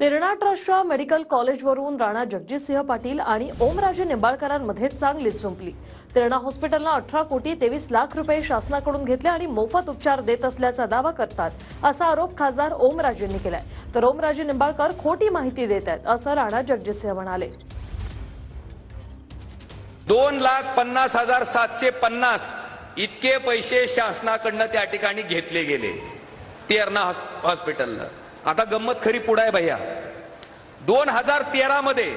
तेरणा ट्रस्टच्या मेडिकल कॉलेजवरून राणा जगजितसिंह पाटील आणि ओमराजे निंबाळकरांमध्ये चांगलीच जुंपली। तेरणा हॉस्पिटलला 18 कोटी 23 लाख रुपये शासनाकडून घेतले आणि मोफत उपचार देत असल्याचा दावा करतात असा आरोप खासदार ओमराजेंनी केलाय। तर ओमराजे निंबाळकर खोटी माहिती देत आहेत असं राणा जगजितसिंह म्हणाले। 2,50,750 इतके पैसे शासनाकडून त्या ठिकाणी घेतले गेले तेरणा हॉस्पिटलला। आता गंमत खरी पुढे आहे भैया। 2013 मध्ये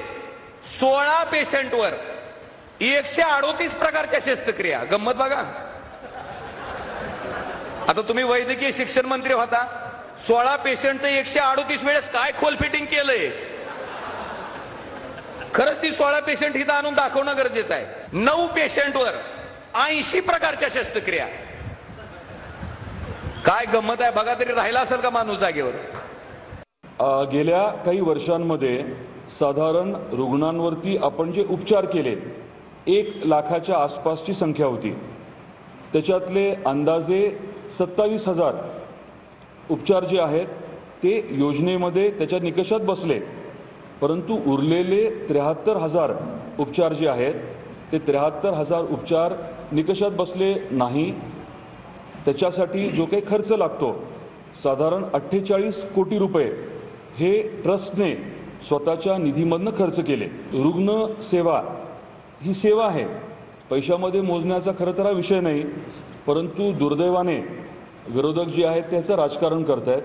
16 पेशंटवर 138 प्रकारच्या शस्त्रक्रिया। गंमत बघा। आता तुम्ही वैद्यकीय शिक्षण मंत्री होता, 16 पेशंटचं 138 वेळेस काय खोल फिटिंग केलंय? खरंच ती 16 पेशंट इथं आणून दाखवणं गरजेचं आहे। 9 पेशंटवर 80 प्रकारच्या शस्त्रक्रिया। काय गंमत आहे बघा, तरी राहिला असेल का माणूस जागेवर? गेल्या काही वर्षांमध्ये साधारण रुग्णांवरती आपण जे उपचार केले 1 लाखाच्या आसपासची संख्या होती। त्याच्यातले अंदाजे 27,000 उपचार जे आहेत ते योजनेमध्ये त्याच्या निकषात बसले, परंतु उरलेले 73,000 उपचार जे आहेत ते 73,000 उपचार निकषात बसले नाही। त्याच्यासाठी जो काही खर्च लागतो साधारण 48 कोटी रुपये हे ट्रस्टने स्वतःच्या निधीमधून खर्च केले। रुग्ण सेवा ही सेवा आहे, पैशामध्ये मोजण्याचा खरं तर हा विषय नाही, परंतु दुर्दैवाने विरोधक जे आहेत त्याचं राजकारण करतायत।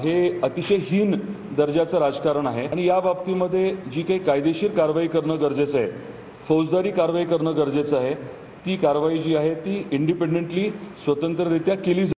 हे अतिशय हीन दर्जाचं राजकारण आहे आणि या बाबतीमध्ये जी काही कायदेशीर कारवाई करणं गरजेचं आहे, फौजदारी कारवाई करणं गरजेचं आहे। ती कारवाई जी आहे ती इंडिपेंडेंटली स्वतंत्ररित्या केली